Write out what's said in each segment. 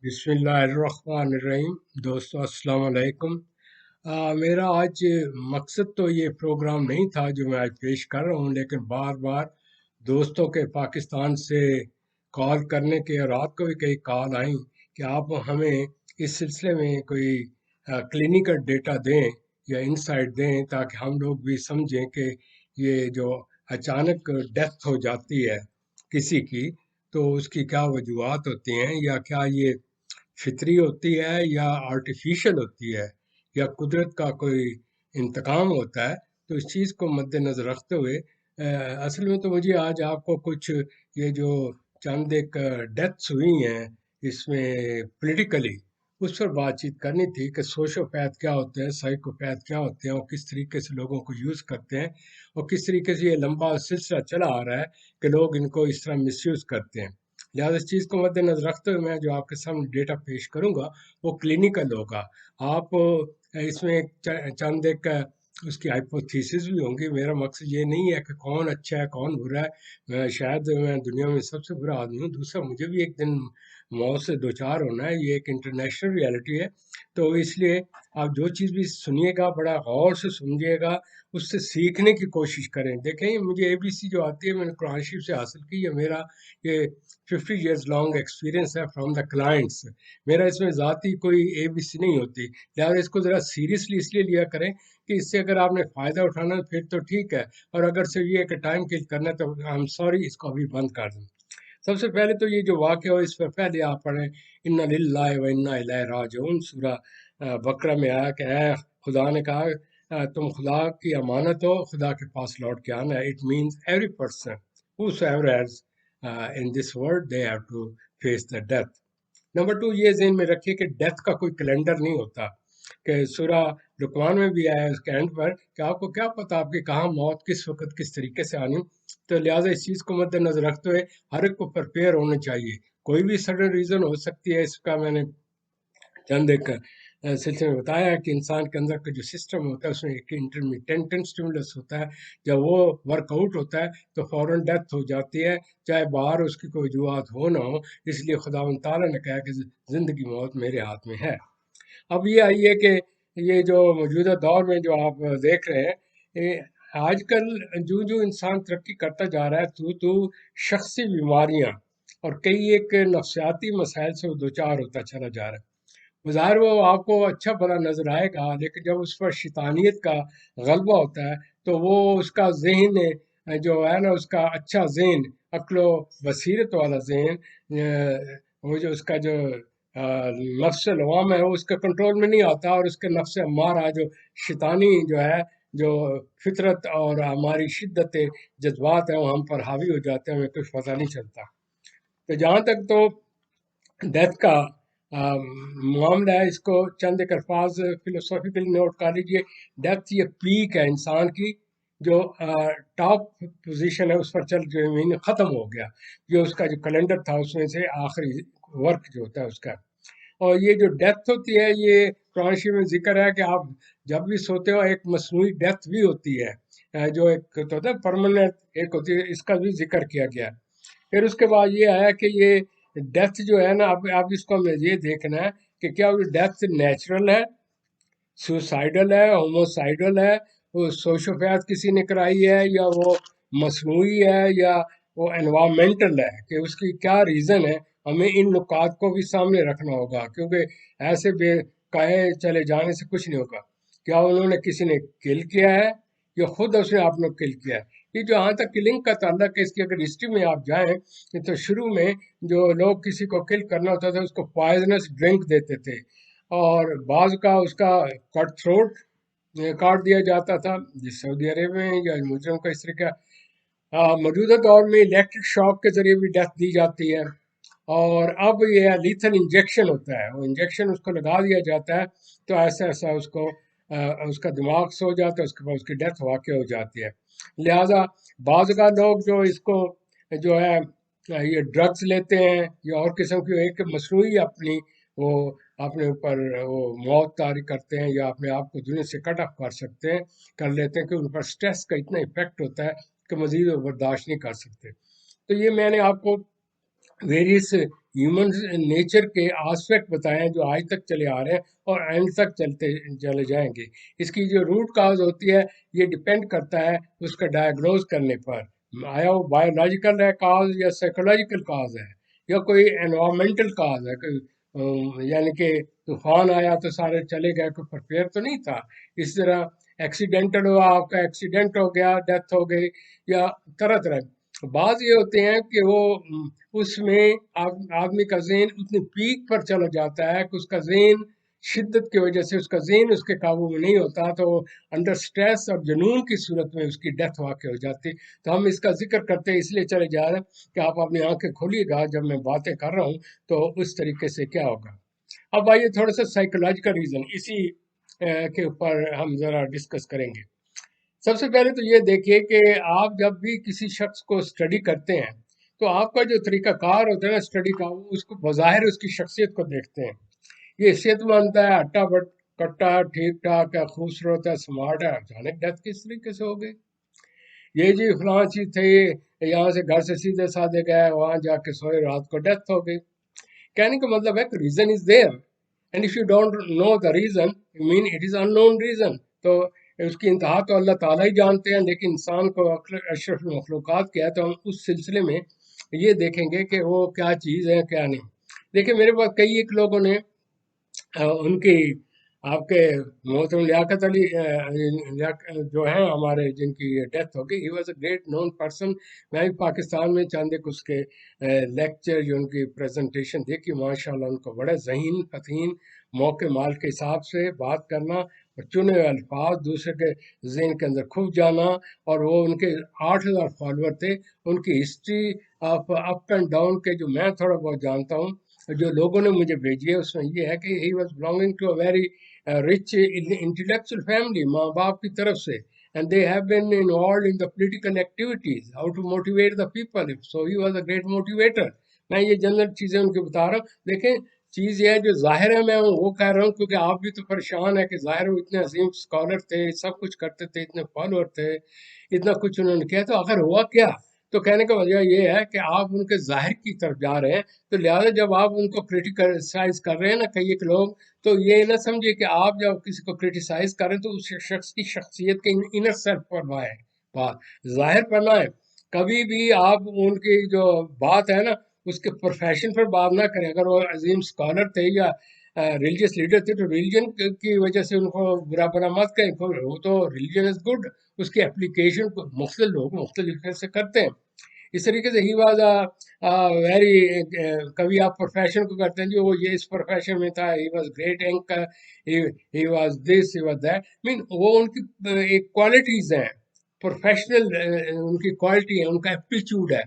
بسم اللہ الرحمن الرحیم۔ دوستو السلام علیکم۔ میرا آج مقصد تو یہ پروگرام نہیں تھا جو میں آج پیش کر رہا ہوں، لیکن بار بار دوستوں کے پاکستان سے کال کرنے کے اور رات کو بھی کئی کال آئیں کہ آپ ہمیں اس سلسلے میں کوئی کلینکل ڈیٹا دیں یا انسائٹ دیں تاکہ ہم لوگ بھی سمجھیں کہ یہ جو اچانک ڈیتھ ہو جاتی ہے کسی کی، تو اس کی کیا وجوہات ہوتی ہیں، یا کیا یہ فطری ہوتی ہے یا آرٹیفیشل ہوتی ہے یا قدرت کا کوئی انتقام ہوتا ہے۔ تو اس چیز کو مد نظر رکھتے ہوئے اصل میں تو مجھے آج آپ کو کچھ یہ جو چند ایک ڈیتھس ہوئی ہیں اس میں پولیٹیکلی، اس پر بات چیت کرنی تھی کہ سوشوپیتھ کیا ہوتے ہیں، سائیکوپیتھ کیا ہوتے ہیں، اور کس طریقے سے لوگوں کو یوز کرتے ہیں، اور کس طریقے سے یہ لمبا سلسلہ چلا آ رہا ہے کہ لوگ ان کو اس طرح مس یوز کرتے ہیں۔ لہٰذا اس چیز کو مد نظر رکھتے ہوئے میں جو آپ کے سامنے ڈیٹا پیش کروں گا وہ کلینکل ہوگا۔ آپ اس میں چند ایک اس کی ہائپوتھیسس بھی ہوں گی۔ میرا مقصد یہ نہیں ہے کہ کون اچھا ہے کون برا ہے، شاید میں دنیا میں سب سے برا آدمی ہوں، دوسرا مجھے بھی ایک دن موت سے دوچار ہونا ہے، یہ ایک انٹرنیشنل ریالٹی ہے۔ تو اس لیے آپ جو چیز بھی سنیے گا بڑا غور سے سمجھیے گا، اس سے سیکھنے کی کوشش کریں۔ دیکھیں مجھے اے بی سی جو آتی ہے میں نے قرآن شریف سے حاصل کی، یہ میرا یہ 50 ایئرز لانگ ایکسپیرینس ہے فرام دا کلائنٹس۔ میرا اس میں ذاتی کوئی اے بی سی نہیں ہوتی، لہٰذا اس کو ذرا سیریسلی اس لیے لیا کریں کہ اس سے اگر آپ نے فائدہ اٹھانا ہے پھر تو ٹھیک ہے، اور اگر صرف یہ کہ ٹائم کل کرنا ہے تو آئی ایم سوری، اس کو ابھی بند کر دیں۔ سب سے پہلے تو یہ جو واقعہ ہو اس پر پہلے آپ پڑھیں انا للہ و انا الیہ راجعون۔ سورہ بقرہ میں آیا کہ اے خدا نے کہا تم خدا کی امانت ہو، خدا کے پاس لوٹ کے آنا ہے۔ It means every person whosoever has in this world they have to face the death۔ Number 2 یہ ذہن میں رکھیے کہ ڈیتھ کا کوئی کیلنڈر نہیں ہوتا، کہ سورہ لقمان میں بھی آیا اس کے اینڈ پر کہ آپ کو کیا پتا آپ کی کہاں موت کس وقت کس طریقے سے آنی۔ تو لہٰذا اس چیز کو مد نظر رکھتے ہوئے ہر ایک کو پریپیئر ہونا چاہیے۔ کوئی بھی سڈن ریزن ہو سکتی ہے، اس کا میں نے چند ایک سلسلے میں بتایا ہے کہ انسان کے اندر کا جو سسٹم ہوتا ہے اس میں ایک انٹرمیٹنٹ اسٹیمولس ہوتا ہے، جب وہ ورک آؤٹ ہوتا ہے تو فوراً ڈیتھ ہو جاتی ہے، چاہے باہر اس کی کوئی وجوہات ہو نہ ہو۔ اس لیے خدا تعالیٰ نے کہا کہ زندگی موت میرے ہاتھ میں ہے۔ اب یہ آئیے کہ یہ جو موجودہ دور میں جو آپ دیکھ رہے ہیں، آج کل جو جو انسان ترقی کرتا جا رہا ہے تو شخصی بیماریاں اور کئی ایک نفسیاتی مسائل سے وہ دوچار ہوتا چلا جا رہا ہے۔ بظاہر وہ آپ کو اچھا بھلا نظر آئے گا، لیکن جب اس پر شیطانیت کا غلبہ ہوتا ہے تو وہ اس کا ذہن جو ہے نا، اس کا اچھا ذہن، عقل و بصیرت والا ذہن، وہ جو اس کا جو نفس لوام ہے وہ اس کے کنٹرول میں نہیں آتا، اور اس کے نفس امارہ جو شیطانی جو ہے، جو فطرت اور ہماری شدت جذبات ہیں وہ ہم پر حاوی ہو جاتے ہیں، ہمیں کچھ پتہ نہیں چلتا۔ تو جہاں تک تو ڈیتھ کا معاملہ ہے، اس کو چند ایک الفاظ فلسفیکلی نوٹ کر لیجیے۔ ڈیتھ یہ پیک ہے انسان کی، جو ٹاپ پوزیشن ہے اس پر چل جو ختم ہو گیا، جو اس کا جو کیلنڈر تھا اس میں سے آخری ورک جو ہوتا ہے اس کا۔ اور یہ جو ڈیتھ ہوتی ہے یہ قرآن شریف میں ذکر ہے کہ آپ جب بھی سوتے ہو ایک مصنوعی ڈیتھ بھی ہوتی ہے، جو ایک تو ہوتا ہے پرماننٹ ایک ہوتی ہے، اس کا بھی ذکر کیا گیا ہے۔ پھر اس کے بعد یہ آیا کہ یہ ڈیتھ جو ہے نا، اب اس کو ہمیں یہ دیکھنا ہے کہ کیا وہ ڈیتھ نیچرل ہے، سوسائڈل ہے، ہوموسائڈل ہے، وہ سوشوپیتھ کسی نے کرائی ہے، یا وہ مصنوعی ہے، یا وہ انوائرمنٹل ہے، کہ اس کی کیا ریزن ہے۔ ہمیں ان نکات کو بھی سامنے رکھنا ہوگا، کیونکہ ایسے بے کہے چلے جانے سے کچھ نہیں ہوگا۔ کیا انہوں نے کسی نے کل کیا ہے یا خود اس نے آپ نے کل کیا ہے؟ یہ جو جہاں تک کلنگ کا تعلق ہے، اس کی اگر ہسٹری میں آپ جائیں تو شروع میں جو لوگ کسی کو کل کرنا ہوتا تھا اس کو پوائزنس ڈرنک دیتے تھے، اور بعض کا اس کا کٹ تھروٹ کاٹ دیا جاتا تھا، جس سعودی عرب میں یا مجرم کا اس طریقہ۔ موجودہ دور میں الیکٹرک شاک کے ذریعے بھی ڈیتھ دی جاتی ہے، اور اب یہ لیتھل انجیکشن ہوتا ہے، وہ انجیکشن اس کو لگا دیا جاتا ہے تو ایسا ایسا اس کو اس کا دماغ سو جاتا ہے، اس کے بعد اس کی ڈیتھ واقع ہو جاتی ہے۔ لہٰذا بعض کا لوگ جو اس کو جو ہے یہ ڈرگس لیتے ہیں یا اور قسم کی ایک مصنوعی اپنی وہ اپنے اوپر وہ موت طاری کرتے ہیں، یا اپنے آپ کو دنیا سے کٹ آف کر لیتے ہیں کہ ان پر سٹریس کا اتنا افیکٹ ہوتا ہے کہ مزید وہ برداشت نہیں کر سکتے۔ تو یہ میں نے آپ کو ویریس ہیومن نیچر کے آسپیکٹ بتائے ہیں جو آج تک چلے آ رہے ہیں اور اینڈ تک چلتے چلے جائیں گے. اس کی جو روٹ کاز ہوتی ہے یہ ڈپینڈ کرتا ہے اس کا ڈائگنوز کرنے پر. آیا وہ بایولوجیکل ہے کاز یا سائیکولوجیکل کاز ہے یا کوئی انوائرمنٹل کاز ہے. یعنی کہ طوفان آیا تو سارے چلے گئے, کوئی پرپیئر تو نہیں تھا. اس طرح ایکسیڈنٹل ہوا, آپ کا ایکسیڈنٹ ہو گیا, ڈیتھ ہو گئی, یا طرح طرح. بعض یہ ہوتے ہیں کہ وہ اس میں آدمی کا ذہن اتنی پیک پر چلا جاتا ہے کہ اس کا ذہن شدت کی وجہ سے اس کا ذہن اس کے قابو میں نہیں ہوتا, تو انڈر سٹریس اور جنون کی صورت میں اس کی ڈیتھ واقع ہو جاتی. تو ہم اس کا ذکر کرتے اس لیے چلے جا رہے ہیں کہ آپ اپنی آنکھیں کھولیے گا جب میں باتیں کر رہا ہوں تو اس طریقے سے کیا ہوگا. اب آئیے تھوڑا سا سائیکولوجیکل ریزن اسی کے اوپر ہم ذرا ڈسکس کریں گے. سب سے پہلے تو یہ دیکھیے کہ آپ جب بھی کسی شخص کو اسٹڈی کرتے ہیں تو آپ کا جو طریقہ کار ہوتا ہے نا اسٹڈی کا, اس کو بظاہر اس کی شخصیت کو دیکھتے ہیں. یہ صحت مند ہے, ہٹا بٹ کٹا, ٹھیک ٹھاک ہے, خوبصورت ہے, سمارٹ ہے, اچانک ڈیتھ کس طریقے سے ہو گئی. یہ جی فلاں چیز تھی, یہاں سے گھر سے سیدھے سادھے گئے, وہاں جا کے سوئے, رات کو ڈیتھ ہو گئی. کہنے کا مطلب ہے کہ reason is there, and if you don't know the reason mean it is unknown reason. تو اس کی انتہا تو اللہ تعالیٰ ہی جانتے ہیں, لیکن انسان کو اشرف المخلوقات کیا ہے, تو ہم اس سلسلے میں یہ دیکھیں گے کہ وہ کیا چیز ہے کیا نہیں. دیکھیں میرے پاس کئی ایک لوگوں نے ان کی آپ کے محترم لیاقت علی جو ہیں ہمارے, جن کی ڈیتھ ہو گئی, he was a great known person. میں بھی پاکستان میں چند ایک اس کے لیکچر جو ان کی پریزنٹیشن دیکھی, ماشاء اللہ ان کو بڑے ذہین فتین, موقع مال کے حساب سے بات کرنا اور چنے ہوئے الفاظ دوسرے کے ذہن کے اندر کھپ جانا. اور وہ ان کے 8,000 فالوور تھے. ان کی history of up and down کے جو میں تھوڑا بہت جانتا ہوں, جو لوگوں نے مجھے بھیجی ہے, اس میں یہ ہے کہ he was belonging to a very rich intellectual family, ماں باپ کی طرف سے, and they have been involved in the political activities, how to motivate the people, so he was a great motivator. میں یہ جنرل چیزیں ان کی بتا رہا ہوں. دیکھیں چیز یہ ہے جو ظاہر ہے, میں وہ کہہ رہا ہوں کیونکہ آپ بھی تو پریشان ہے کہ ظاہر وہ اتنے عظیم اسکالر تھے, سب کچھ کرتے تھے, اتنے فالوور تھے, اتنا کچھ انہوں نے کیا, تو آخر ہوا کیا. تو کہنے کا وجہ یہ ہے کہ آپ ان کے ظاہر کی طرف جا رہے ہیں, تو لہٰذا جب آپ ان کو کرٹیسائز کر رہے ہیں نا کئی ایک لوگ, تو یہ نہ سمجھے کہ آپ جب کسی کو کرٹیسائز کریں تو اس شخص کی شخصیت کے انر سیلف پر بات ظاہر پر نہ ہے. کبھی بھی آپ ان کی جو بات ہے نا اس کے پروفیشن پر بات نہ کریں. اگر وہ عظیم اسکالر تھے یا ریلیجیس لیڈر تھے تو ریلیجن کی وجہ سے ان کو برا برا مت کریں, وہ تو ریلیجن از گڈ, اس کی اپلیکیشن مختلف لوگ مختلف طریقے سے کرتے ہیں. اس طریقے سے ہی واز ویری, کبھی آپ پروفیشن کو کرتے ہیں جو وہ یہ اس پروفیشن میں تھا, he was great anchor, he was this, he was that, man وہ ان کی ایک کوالٹیز ہیں, پروفیشنل ان کی کوالٹی ہے, ان کا ایپٹیچیوڈ ہے.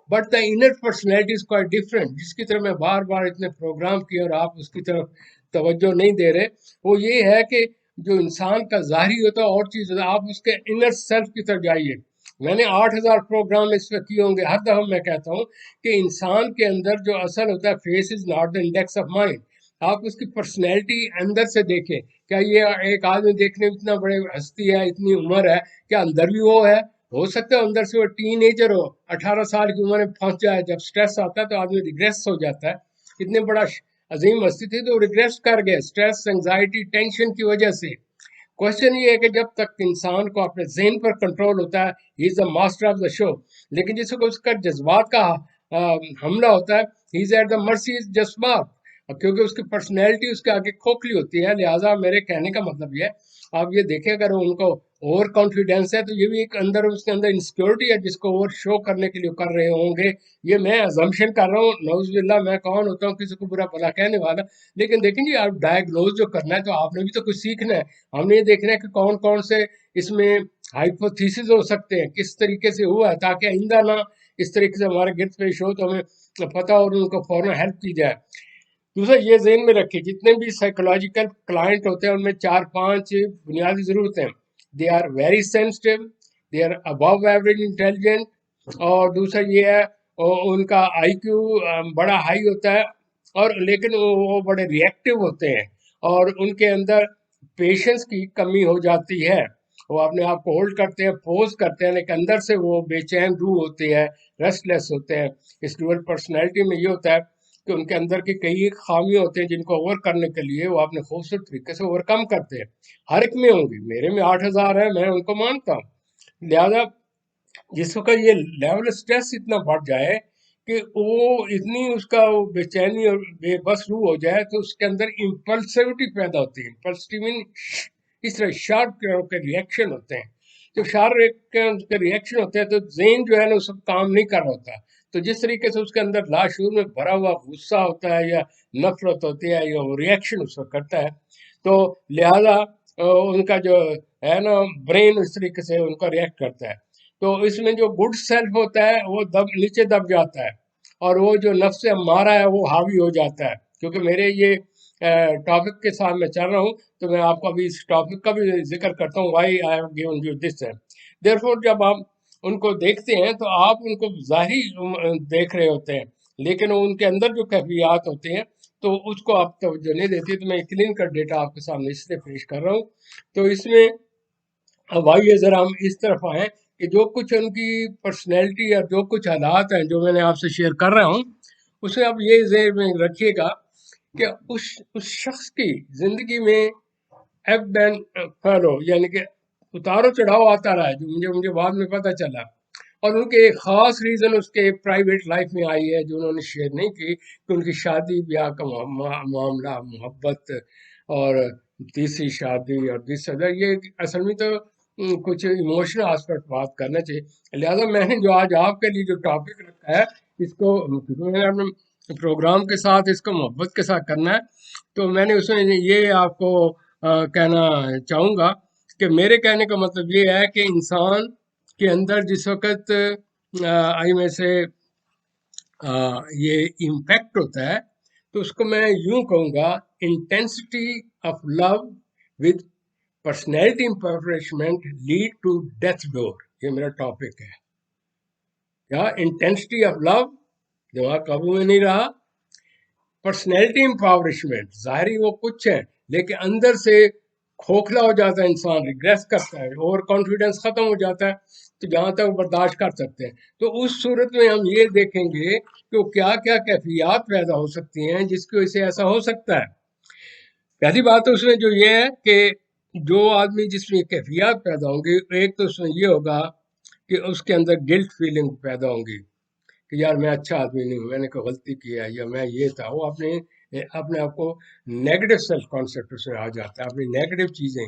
But the inner personality is quite different, جس کی طرف میں بار بار اتنے پروگرام کیے اور آپ اس کی طرف توجہ نہیں دے رہے, وہ یہ ہے کہ جو انسان کا ظاہری ہوتا ہے اور چیز ہوتا ہے, آپ اس کے انر سیلف کی طرف جائیے. میں نے 8,000 پروگرام اس پہ کیے ہوں گے. ہر دفعہ میں کہتا ہوں کہ انسان کے اندر جو اصل ہوتا ہے, face is not the index of mind. آپ اس کی پرسنالٹی اندر سے دیکھیں. کیا یہ ایک آدمی دیکھنے میں اتنا بڑے ہستی ہے, اتنی عمر ہے, کیا اندر بھی وہ ہے؟ ہو سکتا ہے اندر سے وہ ٹین ایجر ہو, 18 سال کی عمر میں پھنس جائے. جب سٹریس آتا ہے تو آدمی ریگریس ہو جاتا ہے. اتنے بڑا عظیم ہستی تھی تو ریگریس کر گئے, سٹریس, انگزائٹی, ٹینشن کی وجہ سے. کوشچن یہ ہے کہ جب تک انسان کو اپنے ذہن پر کنٹرول ہوتا ہے, ہی از دا ماسٹر آف دا شو. لیکن جس کو اس کا جذبات کا حملہ ہوتا ہے, ہی از ایٹ دا مرسی جذبات, کیونکہ اس کی پرسنالٹی اس کے آگے کھوکھلی ہوتی ہے. لہٰذا میرے کہنے کا مطلب یہ ہے, آپ یہ دیکھیں اگر ان کو اوور کانفیڈینس ہے تو یہ بھی ایک اندر اس کے اندر انسیکیورٹی ہے جس کو اوور شو کرنے کے لیے کر رہے ہوں گے. یہ میں ازمپشن کر رہا ہوں, نعوذ باللہ, میں کون ہوتا ہوں کسی کو برا بھلا کہنے والا. لیکن دیکھیں جی, آپ ڈائگنوز جو کرنا ہے تو آپ نے بھی تو کچھ سیکھنا ہے. ہم نے یہ دیکھنا ہے کہ کون کون سے اس میں ہائپوتھیسز ہو سکتے ہیں, کس طریقے سے ہوا ہے, تاکہ آئندہ نہ اس طریقے سے ہمارے گرد پیش ہو تو ہمیں پتہ اور ان کو فوراً ہیلپ کی جائے. دوسرا یہ ذہن میں رکھیں, جتنے بھی سائیکولوجیکل کلائنٹ ہوتے ہیں ان میں 4-5 بنیادی ضرورتیں ہیں. They are very sensitive, they are above average intelligent, اور دوسرا یہ ہے ان کا آئی کیو بڑا ہائی ہوتا ہے, اور لیکن وہ بڑے ریئیکٹیو ہوتے ہیں, اور ان کے اندر پیشنس کی کمی ہو جاتی ہے. وہ اپنے آپ کو ہولڈ کرتے ہیں, پوز کرتے ہیں, لیکن اندر سے وہ بے چین روح ہوتے ہیں, ریسٹ لیس ہوتے ہیں. اس ڈوئل پرسنالٹی میں یہ ہوتا ہے کہ ان کے اندر کی کئی خامیاں ہوتے ہیں جن کو اوور کرنے کے لیے وہ اپنے خوبصورت طریقے سے اوور کم کرتے ہیں. ہر ایک میں ہوں گی، میرے میں 8,000 ہے، میں ان کو مانتا ہوں. لہذا جس وقت یہ لیول اسٹریس اتنا بڑھ جائے کہ وہ اتنی اس کا وہ بے چینی اور بے بس روح ہو جائے تو اس کے اندر امپلسیوٹی پیدا ہوتی ہے. امپلسٹی مین اس طرح شارپ کے ریئیکشن ہوتے ہیں. جب شارپ کے ریئیکشن ہوتے ہیں تو ذہن جو ہے نا اس وقت کام نہیں کر رہا ہوتا. تو جس طریقے سے اس کے اندر لاشعور میں بھرا ہوا غصہ ہوتا ہے یا نفرت ہوتی ہے یا وہ ریئیکشن اس وقت کرتا ہے، تو لہذا ان کا جو ہے نا برین اس طریقے سے ان کا ریئیکٹ کرتا ہے. تو اس میں جو گڈ سیلف ہوتا ہے وہ نیچے دب جاتا ہے، اور وہ جو نفس ہمارا ہے وہ حاوی ہو جاتا ہے. کیونکہ میرے یہ ٹاپک کے ساتھ میں چل رہا ہوں تو میں آپ کو ابھی اس ٹاپک کا بھی ذکر کرتا ہوں، why I have given you this ہے. دیئرفور جب آپ ان کو دیکھتے ہیں تو آپ ان کو ظاہری دیکھ رہے ہوتے ہیں، لیکن ان کے اندر جو کیفیات ہوتے ہیں تو اس کو آپ توجہ نہیں دیتی. تو میں کلینکل ڈیٹا آپ کے سامنے اس لیے پیش کر رہا ہوں. تو اس میں اب آئیے ذرا ہم اس طرف آئیں کہ جو کچھ ان کی پرسنالٹی اور جو کچھ حالات ہیں جو میں نے آپ سے شیئر کر رہا ہوں، اسے آپ یہ ذہن میں رکھیے گا کہ اس شخص کی زندگی میں ایب اینڈ فالو، یعنی کہ اتار و چڑھاؤ آتا رہا ہے، جو مجھے بعد میں پتہ چلا. اور ان کے ایک خاص ریزن اس کے پرائیویٹ لائف میں آئی ہے جو انہوں نے شیئر نہیں کی، کہ ان کی شادی بیاہ کا معاملہ، محبت اور تیسری شادی اور دوسرا، یہ اصل میں تو کچھ ایموشنل آسپیکٹ بات کرنا چاہیے. لہٰذا میں نے جو آج آپ کے لیے جو ٹاپک رکھا ہے اس کو میں نے اپنے پروگرام کے ساتھ اس کو محبت کے ساتھ کرنا ہے. تو میں نے اس میں یہ آپ کو کہنا چاہوں گا کہ میرے کہنے کا مطلب یہ ہے کہ انسان کے اندر جس وقت آئی میں سے یہ امپیکٹ ہوتا ہے تو اس کو میں یوں کہوں گا، intensity of love with personality improvement lead to death door. یہ میرا ٹاپک ہے. کیا انٹینسٹی آف لو، دماغ قابو میں نہیں رہا. پرسنالٹی امپاورشمنٹ، ظاہری وہ کچھ ہے لیکن اندر سے کھوکھلا ہو جاتا ہے انسان، ریگریس کرتا ہے، اوور کانفیڈنس ختم ہو جاتا ہے. تو جہاں تک برداشت کر سکتے ہیں تو اس صورت میں ہم یہ دیکھیں گے کہ وہ کیا کیا کیفیات پیدا ہو سکتی ہیں جس کی وجہ سے ایسا ہو سکتا ہے. پہلی بات اس میں جو یہ ہے کہ جو آدمی جس میں کیفیات پیدا ہوں گی، ایک تو اس میں یہ ہوگا کہ اس کے اندر گلٹ فیلنگ پیدا ہوں گی کہ یار میں اچھا آدمی نہیں ہوں، میں نے کوئی غلطی کی ہے یا میں یہ تھا. وہ اپنے آپ کو نیگیٹو سیلف کانسیپٹ اس میں آ جاتا ہے، اپنی نیگیٹو چیزیں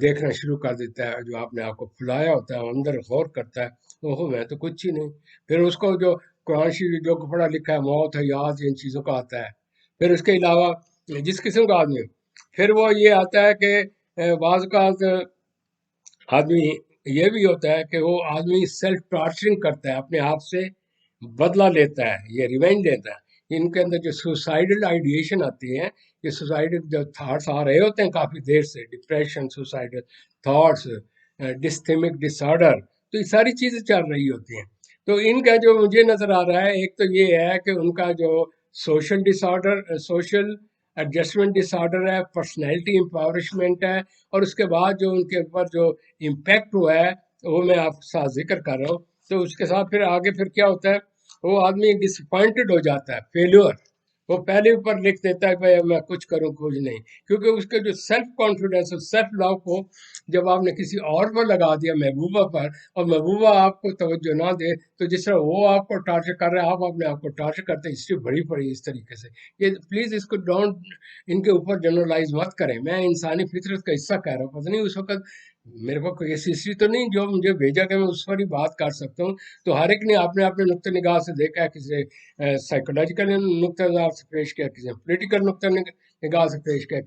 دیکھنا شروع کر دیتا ہے. جو آپ نے آپ کو پھلایا ہوتا ہے اندر غور کرتا ہے، اوہو میں تو کچھ ہی نہیں. پھر اس کو جو قرآن شریف جو پڑھا لکھا ہے، موت ہے یاد، ان چیزوں کا آتا ہے. پھر اس کے علاوہ جس قسم کا آدمی، پھر وہ یہ آتا ہے کہ بعض اوقات آدمی یہ بھی ہوتا ہے کہ وہ آدمی سیلف ٹارچرنگ کرتا ہے، اپنے آپ سے بدلہ لیتا ہے، یہ ریونج لیتا ہے. ان کے اندر جو سوسائڈل آئیڈیشن آتی ہیں، یہ سوسائڈل جو تھاٹس آ رہے ہوتے ہیں کافی دیر سے، ڈپریشن، سوسائڈل تھاٹس، ڈستھیمک ڈس آرڈر، تو یہ ساری چیزیں چل رہی ہوتی ہیں. تو ان کا جو مجھے نظر آ رہا ہے، ایک تو یہ ہے کہ ان کا جو سوشل ڈس آرڈر، سوشل ایڈجسٹمنٹ ڈس آرڈر ہے، پرسنالٹی امپاورشمنٹ ہے، اور اس کے بعد جو ان کے اوپر جو امپیکٹ ہوا ہے وہ میں آپ کے ساتھ ذکر کر رہا ہوں. تو اس کے ساتھ پھر آگے پھر کیا ہوتا ہے، وہ آدمی ڈس اپوائنٹڈ ہو جاتا ہے، فیلور. وہ پہلے اوپر لکھ دیتا ہے کہ میں کچھ کروں کچھ نہیں، کیونکہ اس کے جو سیلف کانفیڈنس اور سیلف لو کو جب آپ نے کسی اور پر لگا دیا، محبوبہ پر، اور محبوبہ آپ کو توجہ نہ دے تو جس طرح وہ آپ کو ٹارچر کر رہے ہیں آپ اپنے آپ کو ٹارچر کرتے ہیں. ہسٹری بڑی پڑی اس طریقے سے. یہ پلیز اس کو ڈونٹ، ان کے اوپر جنرلائز مت کریں. میں انسانی فطرت کا حصہ کہہ رہا ہوں. پتہ نہیں اس وقت میرے پاس کوئی ایسی ہسٹری تو نہیں جو مجھے بھیجا کہ میں اس پر ہی بات کر سکتا ہوں. تو ہر ایک نے اپنے اپنے نقطۂ نگاہ سے دیکھا ہے، کسی نے سائیکولوجیکل نقطۂ نگاہ سے پیش کیا، کسی نے پولیٹیکل نقطۂ نگاہ سے پیش کیا،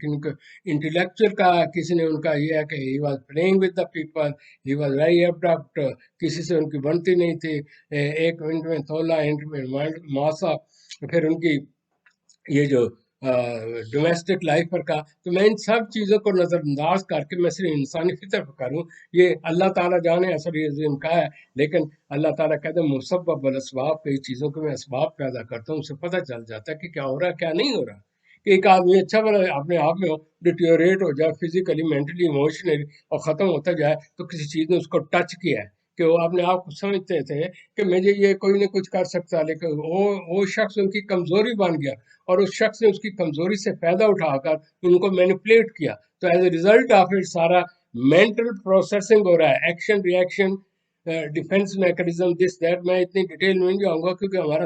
انٹلیکچوئل کا کسی نے ان کا یہ ہے کہ he was playing with the people, he was very abrupt, کسی سے ان کی بنتی نہیں تھی، ایک منٹ میں تولا، ایک منٹ میں ماسا. پھر ان کی یہ جو ڈومیسٹک لائف پر کا. تو میں ان سب چیزوں کو نظر انداز کر کے میں صرف انسانی فطر پر کروں. یہ اللہ تعالیٰ جانے اثر یہ عظیم کا ہے، لیکن اللہ تعالیٰ کہتے ہیں مسبب الاسباب، کئی چیزوں کو میں اسباب پیدا کرتا ہوں، اسے پتہ چل جاتا ہے کہ کیا ہو رہا ہے کیا نہیں ہو رہا. کہ ایک آدمی اچھا بنا اپنے آپ میں ڈیٹیوریٹ ہو جائے فزیکلی، مینٹلی، ایموشنلی، اور ختم ہوتا جائے تو کسی چیز نے اس کو ٹچ کیا ہے. کہ وہ اپنے آپ کو سمجھتے تھے کہ مجھے یہ کوئی نہ کچھ کر سکتا، لیکن وہ شخص ان کی کمزوری بن گیا، اور اس شخص نے اس کی کمزوری سے فائدہ اٹھا کر ان کو مینیپولیٹ کیا. تو as a result of it سارا مینٹل پروسیسنگ ہو رہا ہے، action reaction defence mechanism this that. میں اتنی ڈیٹیل میں نہیں جاؤں گا کیونکہ ہمارا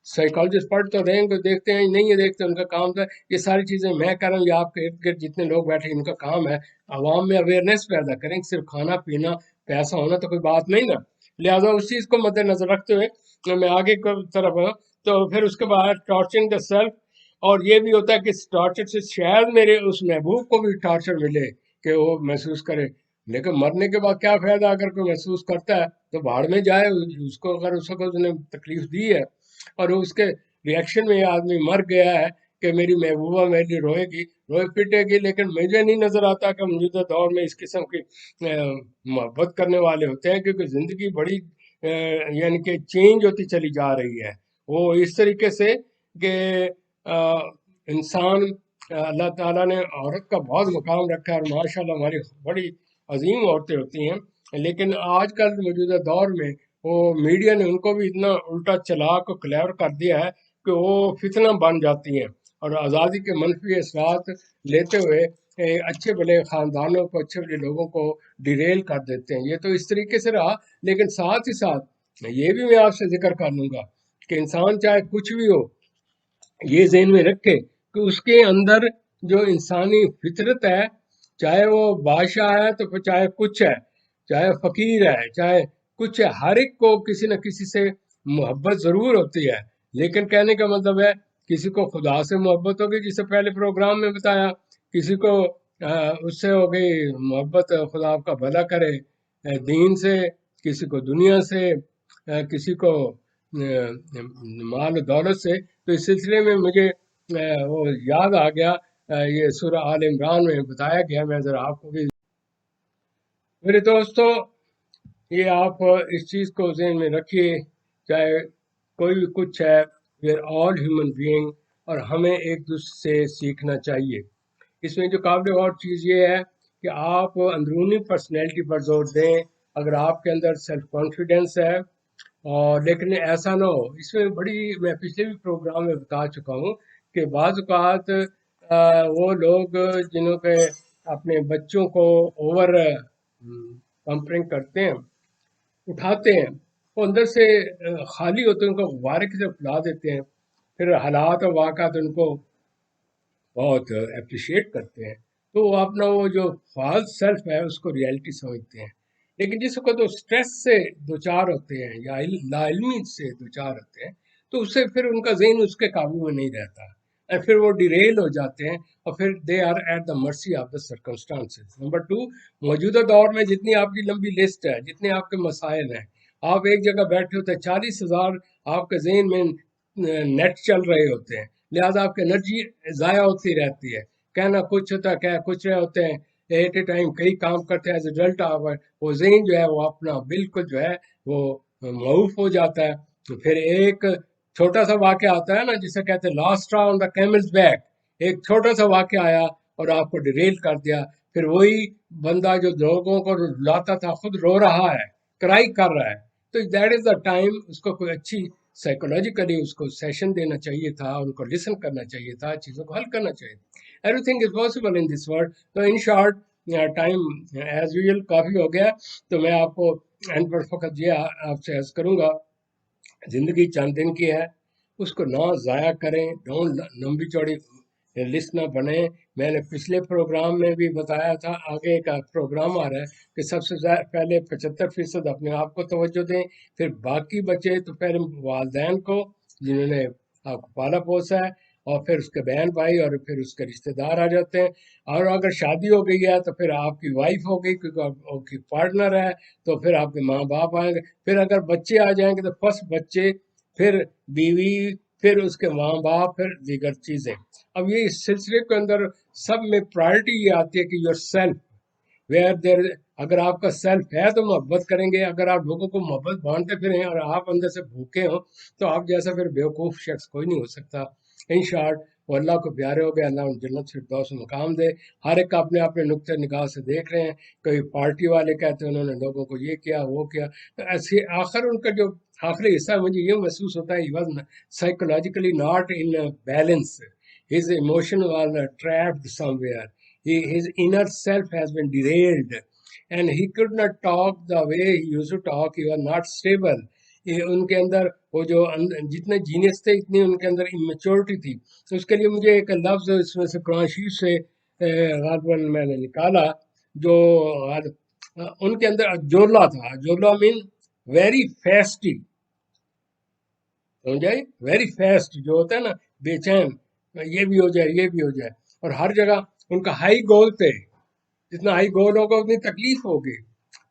سائیکالوجسٹ پڑھ تو رہے ہیں کہ دیکھتے ہیں نہیں، یہ دیکھتے ہیں ان کا کام تھا. یہ ساری چیزیں میں کر رہا ہوں یا آپ کے ارد گرد جتنے لوگ بیٹھے ان کا کام ہے عوام میں اویئرنیس پیدا کریں. صرف کھانا پینا پیسہ ہونا تو کوئی بات نہیں نا. لہٰذا اس چیز کو مد نظر رکھتے ہوئے میں آگے کی طرف ہوں. تو پھر اس کے بعد ٹارچرنگ دا سیلف، اور یہ بھی ہوتا ہے کہ اس ٹارچر سے شاید میرے اس محبوب کو بھی ٹارچر ملے کہ وہ محسوس کرے. لیکن مرنے کے بعد کیا فائدہ؟ اگر کوئی محسوس کرتا ہے تو بھاڑ میں جائے. اس کو اگر اس کو نے تکلیف دی ہے اور اس کے ریئیکشن میں یہ آدمی مر گیا ہے کہ میری محبوبہ میرے لیے روئے گی، روئے پیٹے گی، لیکن مجھے نہیں نظر آتا کہ موجودہ دور میں اس قسم کی محبت کرنے والے ہوتے ہیں، کیونکہ زندگی بڑی یعنی کہ چینج ہوتی چلی جا رہی ہے. وہ اس طریقے سے کہ انسان اللہ تعالیٰ نے عورت کا بہت مقام رکھا ہے، اور ماشاء اللہ ہماری بڑی عظیم عورتیں ہوتی ہیں. لیکن آج کل موجودہ دور میں وہ میڈیا نے ان کو بھی اتنا الٹا چلاک اور کلیور کر دیا ہے کہ وہ فتنہ بن جاتی ہیں، اور آزادی کے منفی اثرات لیتے ہوئے اچھے بھلے خاندانوں کو، اچھے بھلے لوگوں کو ڈیریل کر دیتے ہیں. یہ تو اس طریقے سے رہا. لیکن ساتھ ہی ساتھ یہ بھی میں آپ سے ذکر کر لوں گا کہ انسان چاہے کچھ بھی ہو، یہ ذہن میں رکھے کہ اس کے اندر جو انسانی فطرت ہے، چاہے وہ بادشاہ ہے تو پھر چاہے کچھ ہے، چاہے فقیر ہے، چاہے کچھ ہے، ہر ایک کو کسی نہ کسی سے محبت ضرور ہوتی ہے. لیکن کہنے کا مطلب ہے کسی کو خدا سے محبت ہوگی، جسے پہلے پروگرام میں بتایا، کسی کو اس سے ہو گئی محبت خدا آپ کا بھلا کرے دین سے، کسی کو دنیا سے، کسی کو مال و دولت سے. تو اس سلسلے میں مجھے وہ یاد آ گیا، یہ سورہ آل عمران میں بتایا گیا. میں ذرا آپ کو بھی، میرے دوستو، یہ آپ اس چیز کو ذہن میں رکھیے، چاہے کوئی بھی کچھ ہے، we are all human being, اور ہمیں ایک دوسرے سے سیکھنا چاہیے. اس میں جو قابل غور چیز یہ ہے کہ آپ اندرونی پرسنالٹی پر زور دیں. اگر آپ کے اندر سیلف کانفیڈنس ہے، اور لیکن ایسا نہ ہو، اس میں بڑی، میں پچھلے بھی پروگرام میں بتا چکا ہوں کہ بعض اوقات وہ لوگ جنہوں کے اپنے بچوں کو اوور پمپرنگ کرتے ہیں، اٹھاتے ہیں، وہ اندر سے خالی ہوتے ہیں، ان کو غبارے کی طرف پھیلا دیتے ہیں. پھر حالات اور واقعات ان کو بہت اپریشیٹ کرتے ہیں. تو وہ اپنا وہ جو فالس سیلف ہے اس کو ریئلٹی سمجھتے ہیں. لیکن جس وقت وہ اسٹریس سے دوچار ہوتے ہیں یا لا علمی سے دوچار ہوتے ہیں، تو اس سے پھر ان کا ذہن اس کے قابو میں نہیں رہتا، اور پھر وہ ڈیریل ہو جاتے ہیں، اور پھر they are at the mercy of the circumstances. Number 2، موجودہ دور میں جتنی آپ کی لمبی لسٹ ہے، جتنے آپ کے مسائل ہیں، آپ ایک جگہ بیٹھے ہوتے ہیں، 40,000 آپ کے ذہن میں نیٹ چل رہے ہوتے ہیں. لہٰذا آپ کی انرجی ضائع ہوتی رہتی ہے، کہنا کچھ ہوتا ہے، کہہ کچھ رہے ہوتے ہیں، ایٹ اے ٹائم کئی کام کرتے ہیں. ایز اے ریزلٹ آف وہ ذہن جو ہے وہ اپنا بالکل جو ہے وہ معوف ہو جاتا ہے. تو پھر ایک چھوٹا سا واقعہ آتا ہے نا، جسے کہتے ہیں لاسٹ اسٹرا آن دا کیملز بیک. ایک چھوٹا سا واقعہ آیا اور آپ کو ڈیریل کر دیا. پھر وہی بندہ جو لوگوں کو لاتا تھا خود رو رہا ہے، کرائی کر رہا ہے. تو دیٹ از دا ٹائم اس کو کوئی اچھی سائیکولوجیکلی اس کو سیشن دینا چاہیے تھا، ان کو لسن کرنا چاہیے تھا، چیزوں کو حل کرنا چاہیے تھا. Everything is possible in this world. تو in short, time as usual کافی ہو گیا، تو میں آپ کو اینڈ پر فقط یہ آپ سے عرض کروں گا، زندگی چند دن کی ہے، اس کو نہ ضائع کریں. ڈونٹ لمبی چوڑی لسٹ نہ بنیں. میں نے پچھلے پروگرام میں بھی بتایا تھا، آگے کا پروگرام آ رہا ہے کہ سب سے پہلے 75% اپنے آپ کو توجہ دیں، پھر باقی بچے تو پہلے والدین کو جنہوں نے آپ کو پالا پوسا ہے، اور پھر اس کے بہن بھائی، اور پھر اس کے رشتہ دار آ جاتے ہیں. اور اگر شادی ہو گئی ہے تو پھر آپ کی وائف ہو گئی، کیونکہ آپ کی پارٹنر ہے، تو پھر آپ کے ماں باپ آئیں گے. پھر اگر بچے آ جائیں گے تو فرسٹ بچے، پھر بیوی، پھر اس کے ماں باپ، پھر دیگر چیزیں. اب یہ اس سلسلے کے اندر سب میں پرائرٹی یہ آتی ہے کہ یور سیلف ویئر دیر. اگر آپ کا سیلف ہے تو محبت کریں گے. اگر آپ لوگوں کو محبت بانٹتے پھریں اور آپ اندر سے بھوکے ہوں، تو آپ جیسا پھر بیوقوف شخص کوئی نہیں ہو سکتا. ان شارٹ، وہ اللہ کو پیارے ہو گئے، اللہ ان جنت فردوس میں مقام دے۔ ہر ایک اپنے اپنے نقطۂ نگاہ سے دیکھ رہے ہیں، کوئی پارٹی والے کہتے ہیں انہوں نے لوگوں کو یہ کیا وہ کیا، تو ایسے آخر ان کا جو آخری حصہ مجھے یہ محسوس ہوتا ہے، he was psychologically not in balance. His emotion was trapped somewhere. His inner self has been derailed and he could not talk the way he used to talk. He was not stable. ان کے اندر وہ جو جتنے genius تھے اتنی ان کے اندر immaturity تھی۔ تو اس کے لیے مجھے ایک لفظ اس میں سے قرآن شریف سے غالباً میں نے نکالا، جو ان کے اندر جولا تھا۔ جولا مین ویری فیسٹی، سمجھائی، ویری فیسٹ جو ہوتا ہے نا، بے چین، یہ بھی ہو جائے یہ بھی ہو جائے، اور ہر جگہ ان کا ہائی گول تھے، جتنا ہائی گول ہوگا اتنی تکلیف ہوگی،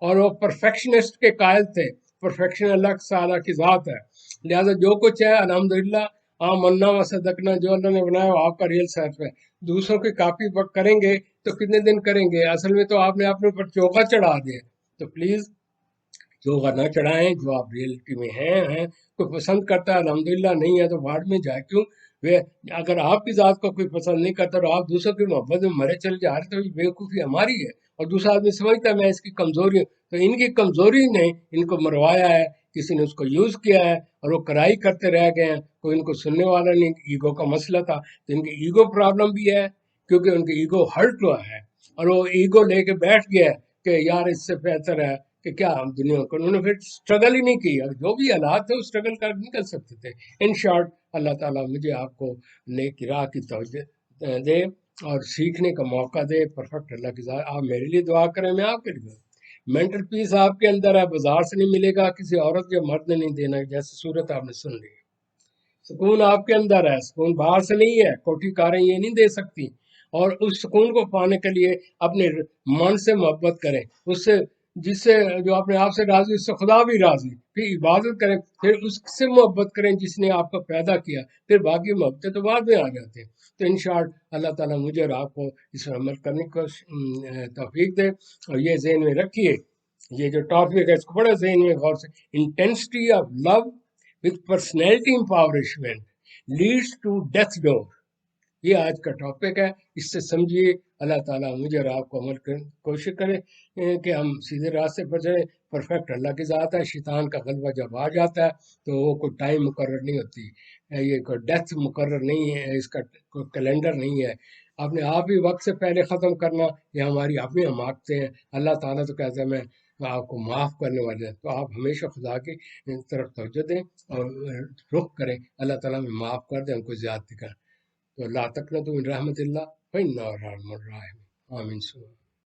اور وہ پرفیکشنسٹ کے قائل تھے۔ پرفیکشن اللہ تعالیٰ کی ذات ہے، لہٰذا جو کچھ ہے الحمدللہ آمنا و صدقنا، جو اللہ نے بنایا وہ آپ کا ریئل سیلف ہے۔ دوسروں کی کاپی کریں گے تو کتنے دن کریں گے؟ اصل میں تو آپ نے اپنے اوپر چوکا چڑھا دیا۔ تو پلیز چوکا نہ چڑھائیں، جو آپ ریئلٹی میں ہیں۔ کوئی پسند کرتا ہے الحمدللہ، نہیں ہے تو بھاڑ میں جائے۔ کیوں؟ اگر آپ کی ذات کو کوئی پسند نہیں کرتا اور آپ دوسروں کی محبت میں مرے چل جا رہے، تو یہ بیوقوفی ہماری ہے، اور دوسرا آدمی سمجھتا ہے میں اس کی کمزوری ہوں۔ تو ان کی کمزوری نے ان کو مروایا ہے، کسی نے اس کو یوز کیا ہے، اور وہ کرائی کرتے رہ گئے ہیں، کوئی ان کو سننے والا نہیں۔ ایگو کا مسئلہ تھا، تو ان کی ایگو پرابلم بھی ہے، کیونکہ ان کی ایگو ہرٹ ہوا ہے، اور وہ ایگو لے کے بیٹھ گیا ہے کہ یار اس سے بہتر ہے کہ کیا ہم دنیا کو، انہوں نے پھر اسٹرگل ہی نہیں کیا۔ جو بھی حالات تھے وہ اسٹرگل کر نکل سکتے تھے۔ ان شارٹ، اللہ تعالیٰ مجھے آپ کو نیک راہ کی توجہ دے اور سیکھنے کا موقع دے۔ پرفیکٹ اللہ کی ذات، آپ میرے لیے دعا کریں، میں آپ کے لیے دعا۔ مینٹل پیس آپ کے اندر ہے، بازار سے نہیں ملے گا، کسی عورت یا مرد نے نہیں دینا، جیسے صورت آپ نے سن لی۔ سکون آپ کے اندر ہے، سکون باہر سے نہیں ہے، کوٹھی کاریں یہ نہیں دے سکتی۔ اور اس سکون کو پانے کے لیے اپنے من سے محبت کریں، اس سے جس سے جو اپنے آپ سے راضی، اس سے خدا بھی راضی، پھر عبادت کریں، پھر اس سے محبت کریں جس نے آپ کو پیدا کیا، پھر باقی محبتیں تو بعد میں آ جاتے ہیں۔ تو ان شارٹ اللہ تعالیٰ مجھے اور آپ کو اس پر عمل کرنے کو توفیق دے۔ اور یہ ذہن میں رکھیے، یہ جو ٹاپک ہے اس کو بڑے ذہن میں غور سے، intensity of love with personality empowerment leads to death door۔ یہ آج کا ٹاپک ہے، اس سے سمجھیے۔ اللہ تعالیٰ مجھے اور آپ کو عمل کرنے کی کوشش کرے کہ ہم سیدھے راستے پر چلیں۔ پرفیکٹ اللہ کی ذات ہے، شیطان کا غلبہ جب آ جاتا ہے تو وہ کوئی ٹائم مقرر نہیں ہوتی، یہ کوئی ڈیتھ مقرر نہیں ہے، اس کا کوئی کیلنڈر نہیں ہے۔ اپنے آپ ہی وقت سے پہلے ختم کرنا یہ ہماری اپنی حماقتیں ہیں۔ اللہ تعالیٰ تو کہتا ہے میں آپ کو معاف کرنے والے ہیں۔ تو آپ ہمیشہ خدا کی طرف توجہ دیں اور رخ کریں، اللہ تعالیٰ میں معاف کر دیں، ہم کو زیادتی کریں۔ تو لا تقنطوا من رحمت اللہ فإنه الرحمن الرحیم، آمین۔